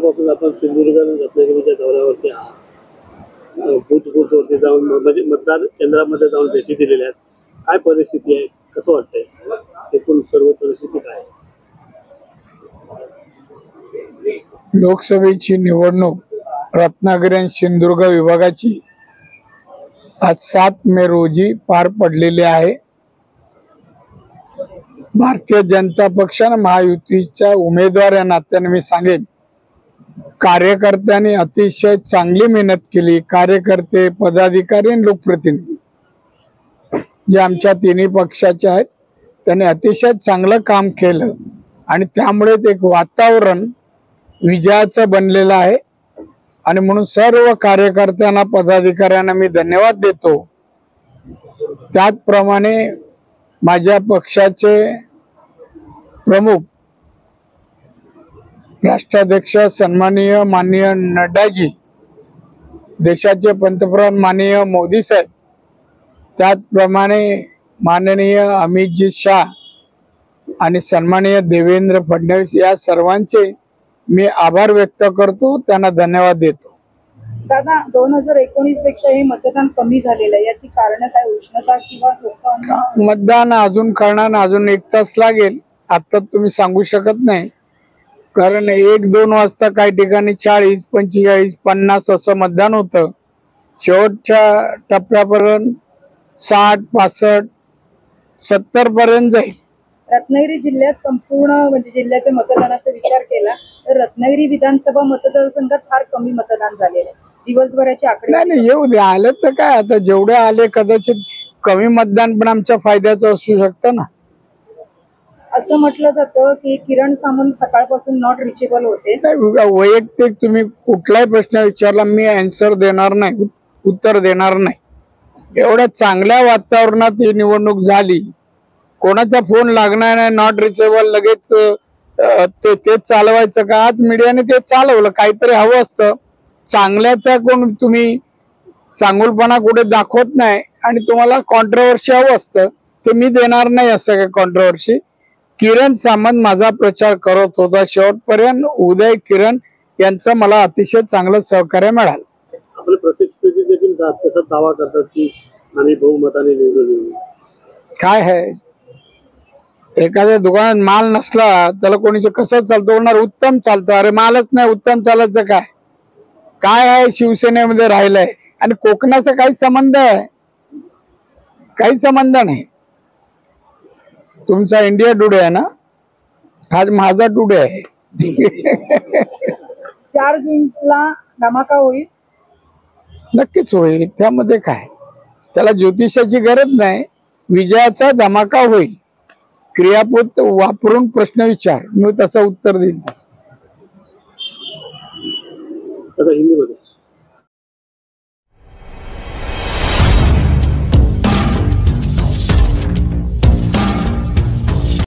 सकाळपासून आपण सिंधुदुर्ग आणि रत्नागिरीच्या दौऱ्यावरती आहात. बूथ जाऊन म्हणजे मतदार केंद्रामध्ये जाऊन भेटी दिलेल्या आहेत. काय परिस्थिती आहे, कसं वाटतंय एकूण सर्व परिस्थिती काय आहे? लोकसभेची निवडणूक रत्नागिरी आणि सिंधुदुर्ग विभागाची आज 7 मे रोजी पार पडलेली आहे. भारतीय जनता पक्षाने महायुतीच्या उमेदवार या नात्याने मी सांगेन, कार्यकर्त्यांनी अतिशय चांगली मेहनत केली. कार्यकर्ते, पदाधिकारी आणि लोकप्रतिनिधी जे आमच्या तिन्ही पक्षाचे आहेत त्यांनी अतिशय चांगलं काम केलं आणि त्यामुळेच एक वातावरण विजयाचं बनलेलं आहे. आणि म्हणून सर्व कार्यकर्त्यांना, पदाधिकाऱ्यांना मी धन्यवाद देतो. त्याचप्रमाणे माझ्या पक्षाचे प्रमुख राष्ट्राध्यक्ष सन्माननीय माननीय नड्डाजी, देशाचे पंतप्रधान माननीय मोदी साहेब, त्याचप्रमाणे माननीय अमितजी शाह आणि सन्माननीय देवेंद्र फडणवीस या सर्वांचे मी आभार व्यक्त करतो, त्यांना धन्यवाद देतो. दादा, 2019 पेक्षा हे मतदान कमी झालेलं आहे, याची कारण काय? उष्णता किंवा मतदान अजून करणार, अजून 1 तास लागेल. आता तुम्ही सांगू शकत नाही, कारण 1-2 वाजता काही ठिकाणी 40, 45, 50 असं मतदान होतं. शेवटच्या टप्प्यापर्यंत 60, 65, 70 पर्यंत जाईल. रत्नागिरी जिल्ह्यात संपूर्ण म्हणजे जिल्ह्याच्या मतदानाचा विचार केला तर रत्नागिरी विधानसभा मतदारसंघात फार कमी मतदान झालेलं आहे. दिवसभराचे आकडे नाही येऊ दे, आले तर काय, आता जेवढे आले कदाचित कमी मतदान पण आमच्या फायद्याचं असू शकतं ना. असं म्हटलं जातं की किरण सामंत सकाळपासून नॉट रिचेबल होते. वैयक्तिक तुम्ही कुठलाही प्रश्न विचारला मी आन्सर देणार नाही, उत्तर देणार नाही. एवढ्या चांगल्या वातावरणात ही निवडणूक झाली, कोणाचा फोन लागणार नाही, नॉट रिचेबल, लगेच ते चालवायचं का? आज मीडियाने ते चालवलं. काहीतरी हवं असतं चांगल्याचा, कोण तुम्ही चांगुलपणा कुठे दाखवत नाही आणि तुम्हाला कॉन्ट्रोवर्सी हवं असतं, ते मी देणार नाही असं काय कॉन्ट्रोवर्सी. किरण सामंत माझा प्रचार करत होता शेवटपर्यंत. उदय किरण यांचं मला अतिशय चांगलं सहकार्य मिळालं. आपले प्रतिस्पर्धी देखील तसा दावा करतात की आम्ही बहुमताने निवडून येऊ. काय आहे, एखाद्या दुकानात माल नसला त्याला कोणीच कसं चालतं होणार? उत्तम चालतं. अरे मालच नाही, उत्तम चालायचं काय? काय आहे शिवसेनेमध्ये राहिलंय आणि कोकणाचा काही संबंध आहे? काही संबंध नाही. तुमचा इंडिया टुडे आहे ना, हा माझा टुडे आहे. 4 जूनला धमाका होईल. नक्कीच होईल, त्यामध्ये काय, त्याला ज्योतिषाची गरज नाही. विजयाचा धमाका होईल. क्रियापद वापरून प्रश्न विचार, मी तसं उत्तर देईन. हिंदीमध्ये